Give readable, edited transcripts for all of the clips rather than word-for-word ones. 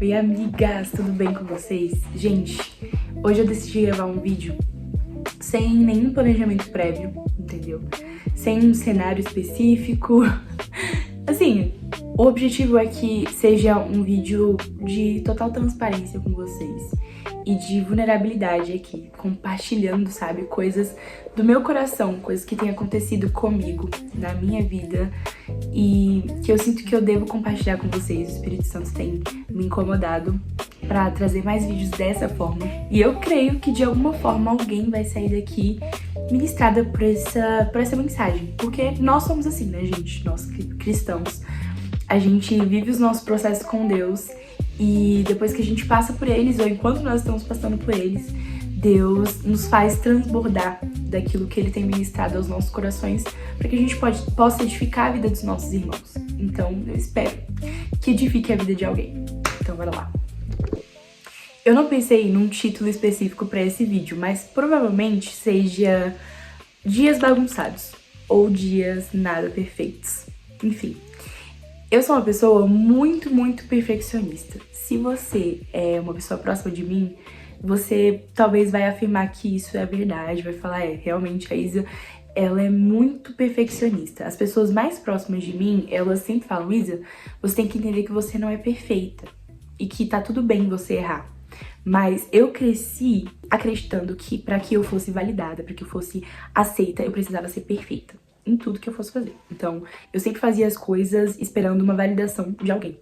Oi, amigas, tudo bem com vocês? Gente, hoje eu decidi gravar um vídeo sem nenhum planejamento prévio, entendeu? Sem um cenário específico. Assim, o objetivo é que seja um vídeo de total transparência com vocês e de vulnerabilidade aqui, compartilhando, sabe, coisas do meu coração, coisas que têm acontecido comigo, na minha vida e que eu sinto que eu devo compartilhar com vocês. O Espírito Santo tem me incomodado pra trazer mais vídeos dessa forma e eu creio que de alguma forma alguém vai sair daqui ministrada por essa mensagem, porque nós somos assim, né, gente? Nós cristãos, a gente vive os nossos processos com Deus e depois que a gente passa por eles, ou enquanto nós estamos passando por eles, Deus nos faz transbordar daquilo que Ele tem ministrado aos nossos corações para que a gente possa edificar a vida dos nossos irmãos. Então, eu espero que edifique a vida de alguém. Então, bora lá. Eu não pensei num título específico para esse vídeo, mas provavelmente seja Dias Bagunçados ou Dias Nada Perfeitos. Enfim, eu sou uma pessoa muito perfeccionista. Se você é uma pessoa próxima de mim, você talvez vai afirmar que isso é verdade, vai falar, realmente a Isa, ela é muito perfeccionista. As pessoas mais próximas de mim, elas sempre falam, Isa, você tem que entender que você não é perfeita e que tá tudo bem você errar. Mas eu cresci acreditando que para que eu fosse validada, para que eu fosse aceita, eu precisava ser perfeita em tudo que eu fosse fazer. Então, eu sempre fazia as coisas esperando uma validação de alguém.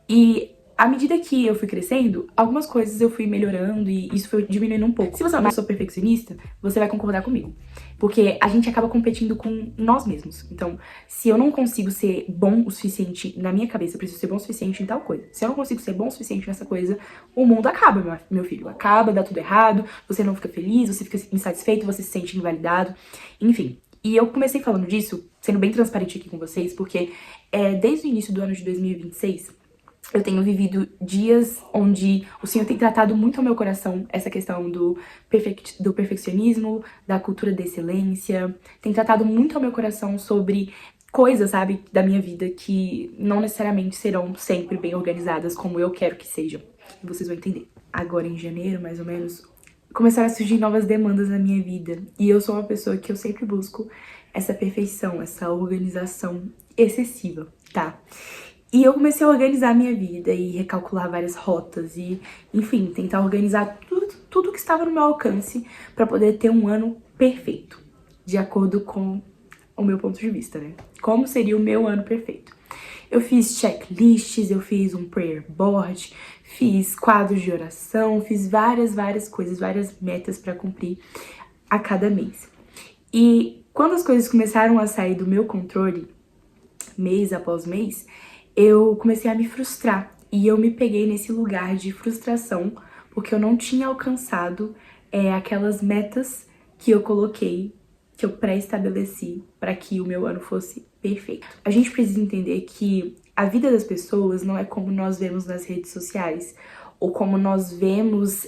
E à medida que eu fui crescendo, algumas coisas eu fui melhorando e isso foi diminuindo um pouco. Se você é uma pessoa perfeccionista, você vai concordar comigo. Porque a gente acaba competindo com nós mesmos. Então, se eu não consigo ser bom o suficiente na minha cabeça, eu preciso ser bom o suficiente em tal coisa. Se eu não consigo ser bom o suficiente nessa coisa, o mundo acaba, meu filho. Acaba, dá tudo errado, você não fica feliz, você fica insatisfeito, você se sente invalidado, enfim. E eu comecei falando disso, sendo bem transparente aqui com vocês, porque desde o início do ano de 2026, eu tenho vivido dias onde o Senhor tem tratado muito ao meu coração essa questão do perfeccionismo, da cultura da excelência. Tem tratado muito ao meu coração sobre coisas, sabe, da minha vida que não necessariamente serão sempre bem organizadas como eu quero que sejam. Vocês vão entender. Agora em janeiro, mais ou menos, começaram a surgir novas demandas na minha vida. E eu sou uma pessoa que eu sempre busco essa perfeição, essa organização excessiva, tá? E eu comecei a organizar a minha vida e recalcular várias rotas e, enfim, tentar organizar tudo que estava no meu alcance para poder ter um ano perfeito, de acordo com o meu ponto de vista, né? Como seria o meu ano perfeito? Eu fiz checklists, eu fiz um prayer board, fiz quadros de oração, fiz várias coisas, várias metas para cumprir a cada mês. E quando as coisas começaram a sair do meu controle, mês após mês, eu comecei a me frustrar e eu me peguei nesse lugar de frustração porque eu não tinha alcançado aquelas metas que eu coloquei, que eu pré-estabeleci para que o meu ano fosse perfeito. A gente precisa entender que a vida das pessoas não é como nós vemos nas redes sociais ou como nós vemos,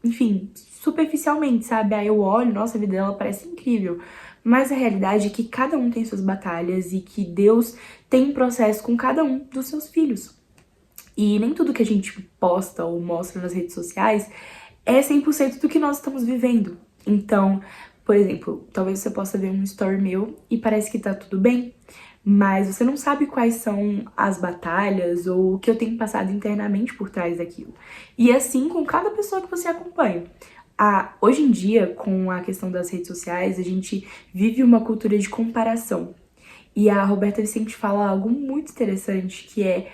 enfim, superficialmente, sabe? Aí eu olho, nossa, a vida dela parece incrível. Mas a realidade é que cada um tem suas batalhas e que Deus tem um processo com cada um dos seus filhos. E nem tudo que a gente posta ou mostra nas redes sociais é 100% do que nós estamos vivendo. Então, por exemplo, talvez você possa ver um story meu e parece que tá tudo bem, mas você não sabe quais são as batalhas ou o que eu tenho passado internamente por trás daquilo. E assim com cada pessoa que você acompanha. Hoje em dia, com a questão das redes sociais, a gente vive uma cultura de comparação. E a Roberta Vicente fala algo muito interessante, que é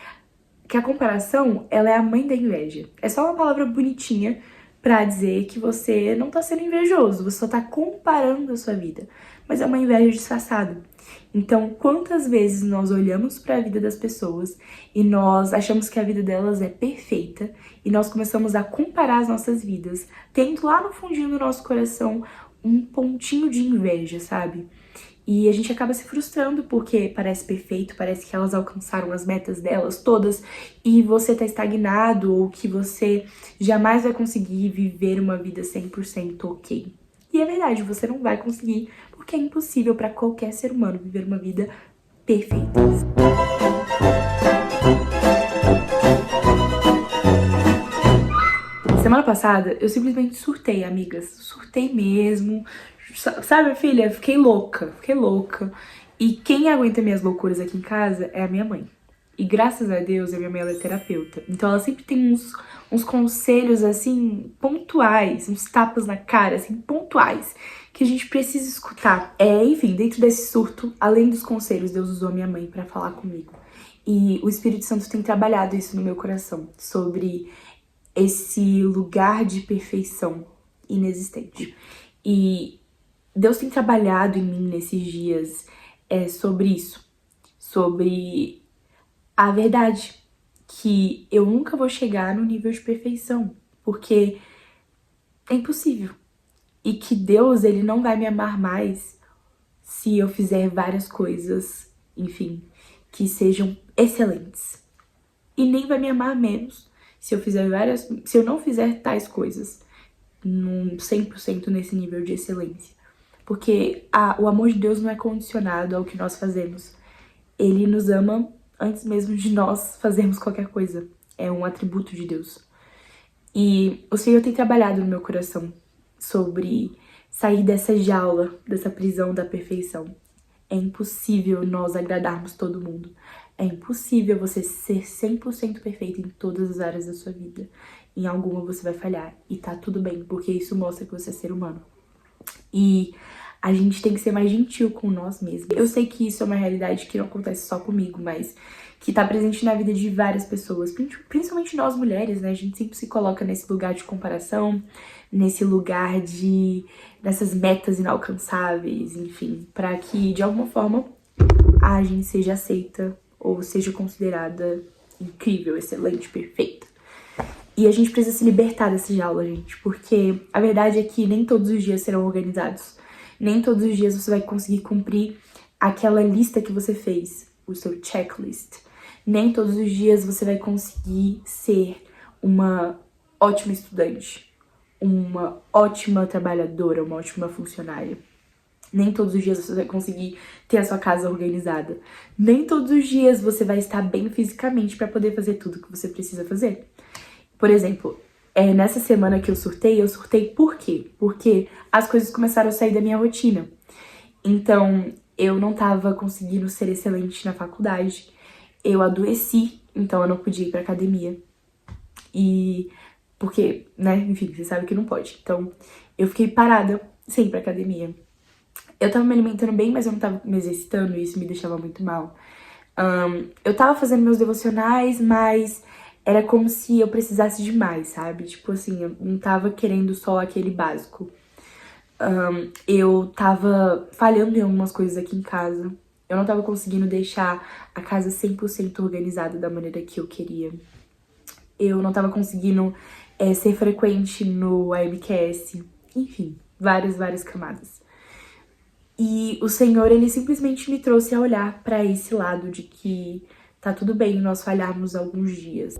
que a comparação, ela é a mãe da inveja. É só uma palavra bonitinha pra dizer que você não tá sendo invejoso, você só tá comparando a sua vida. Mas é uma inveja disfarçada. Então, quantas vezes nós olhamos para a vida das pessoas e nós achamos que a vida delas é perfeita e nós começamos a comparar as nossas vidas, tendo lá no fundinho do nosso coração um pontinho de inveja, sabe? E a gente acaba se frustrando porque parece perfeito, parece que elas alcançaram as metas delas todas e você tá estagnado ou que você jamais vai conseguir viver uma vida 100% ok. E é verdade, você não vai conseguir, porque é impossível para qualquer ser humano viver uma vida perfeita. Semana passada, eu simplesmente surtei, amigas. Surtei mesmo. Sabe, filha? Fiquei louca. Fiquei louca. E quem aguenta minhas loucuras aqui em casa é a minha mãe. E graças a Deus, a minha mãe ela é terapeuta. Então ela sempre tem uns conselhos, assim, pontuais. Uns tapas na cara, assim, pontuais. Que a gente precisa escutar. Enfim, dentro desse surto, além dos conselhos, Deus usou a minha mãe pra falar comigo. E o Espírito Santo tem trabalhado isso no meu coração. Sobre esse lugar de perfeição inexistente. E Deus tem trabalhado em mim nesses dias sobre isso, sobre a verdade, que eu nunca vou chegar no nível de perfeição, porque é impossível. E que Deus, ele não vai me amar mais se eu fizer várias coisas, enfim, que sejam excelentes. E nem vai me amar menos se eu não fizer tais coisas num 100% nesse nível de excelência. Porque o amor de Deus não é condicionado ao que nós fazemos. Ele nos ama antes mesmo de nós fazermos qualquer coisa. É um atributo de Deus. E o Senhor tem trabalhado no meu coração sobre sair dessa jaula, dessa prisão da perfeição. É impossível nós agradarmos todo mundo. É impossível você ser 100% perfeito em todas as áreas da sua vida. Em alguma você vai falhar. E tá tudo bem, porque isso mostra que você é ser humano. E a gente tem que ser mais gentil com nós mesmos. Eu sei que isso é uma realidade que não acontece só comigo, mas que tá presente na vida de várias pessoas, principalmente nós mulheres, né? A gente sempre se coloca nesse lugar de comparação, nesse lugar dessas metas inalcançáveis, enfim, pra que de alguma forma a gente seja aceita ou seja considerada incrível, excelente, perfeita. E a gente precisa se libertar dessa jaula, gente, porque a verdade é que nem todos os dias serão organizados. Nem todos os dias você vai conseguir cumprir aquela lista que você fez, o seu checklist. Nem todos os dias você vai conseguir ser uma ótima estudante, uma ótima trabalhadora, uma ótima funcionária. Nem todos os dias você vai conseguir ter a sua casa organizada. Nem todos os dias você vai estar bem fisicamente para poder fazer tudo que você precisa fazer. Por exemplo, nessa semana que eu surtei por quê? Porque as coisas começaram a sair da minha rotina. Então, eu não tava conseguindo ser excelente na faculdade. Eu adoeci, então eu não podia ir pra academia. E porque, né, enfim, você sabe que não pode. Então, eu fiquei parada sem ir pra academia. Eu tava me alimentando bem, mas eu não tava me exercitando e isso me deixava muito mal. Eu tava fazendo meus devocionais, mas era como se eu precisasse de mais, sabe? Tipo assim, eu não tava querendo só aquele básico. Eu tava falhando em algumas coisas aqui em casa. Eu não tava conseguindo deixar a casa 100% organizada da maneira que eu queria. Eu não tava conseguindo ser frequente no AMQS. Enfim, várias camadas. E o Senhor, ele simplesmente me trouxe a olhar pra esse lado de que tá tudo bem nós falharmos alguns dias.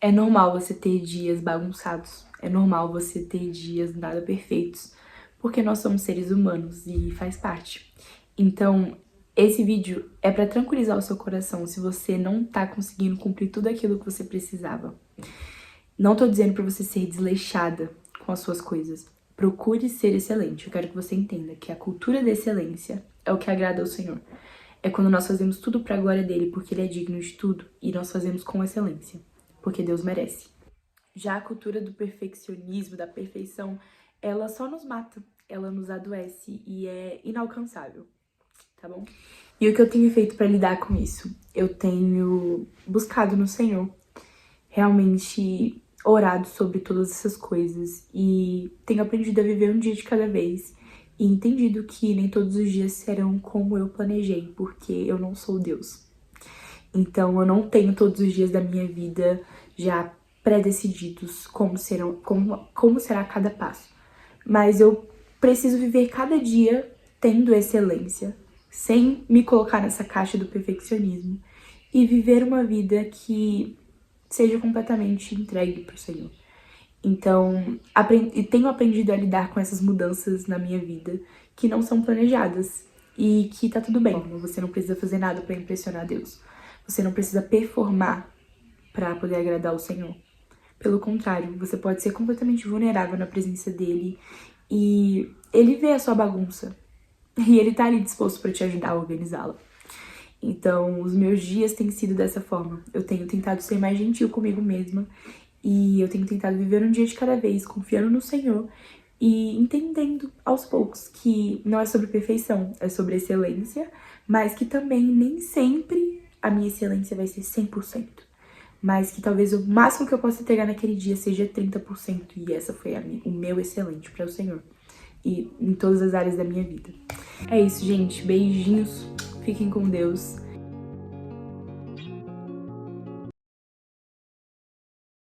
É normal você ter dias bagunçados. É normal você ter dias nada perfeitos. Porque nós somos seres humanos e faz parte. Então, esse vídeo é pra tranquilizar o seu coração se você não tá conseguindo cumprir tudo aquilo que você precisava. Não tô dizendo pra você ser desleixada com as suas coisas. Procure ser excelente. Eu quero que você entenda que a cultura da excelência é o que agrada ao Senhor. É quando nós fazemos tudo pra glória dele, porque ele é digno de tudo, e nós fazemos com excelência, porque Deus merece. Já a cultura do perfeccionismo, da perfeição, ela só nos mata, ela nos adoece e é inalcançável, tá bom? E o que eu tenho feito pra lidar com isso? Eu tenho buscado no Senhor, realmente orado sobre todas essas coisas e tenho aprendido a viver um dia de cada vez e entendido que nem todos os dias serão como eu planejei, porque eu não sou Deus. Então eu não tenho todos os dias da minha vida já pré-decididos como será cada passo. Mas eu preciso viver cada dia tendo excelência, sem me colocar nessa caixa do perfeccionismo e viver uma vida que seja completamente entregue pro Senhor. Então, tenho aprendido a lidar com essas mudanças na minha vida que não são planejadas e que tá tudo bem. Você não precisa fazer nada pra impressionar Deus. Você não precisa performar pra poder agradar o Senhor. Pelo contrário, você pode ser completamente vulnerável na presença dele e ele vê a sua bagunça e ele tá ali disposto pra te ajudar a organizá-la. Então, os meus dias têm sido dessa forma. Eu tenho tentado ser mais gentil comigo mesma e eu tenho tentado viver um dia de cada vez, confiando no Senhor e entendendo aos poucos que não é sobre perfeição, é sobre excelência, mas que também nem sempre a minha excelência vai ser 100%. Mas que talvez o máximo que eu possa entregar naquele dia seja 30%. E essa foi o meu excelente para o Senhor. E em todas as áreas da minha vida. É isso, gente. Beijinhos. Fiquem com Deus.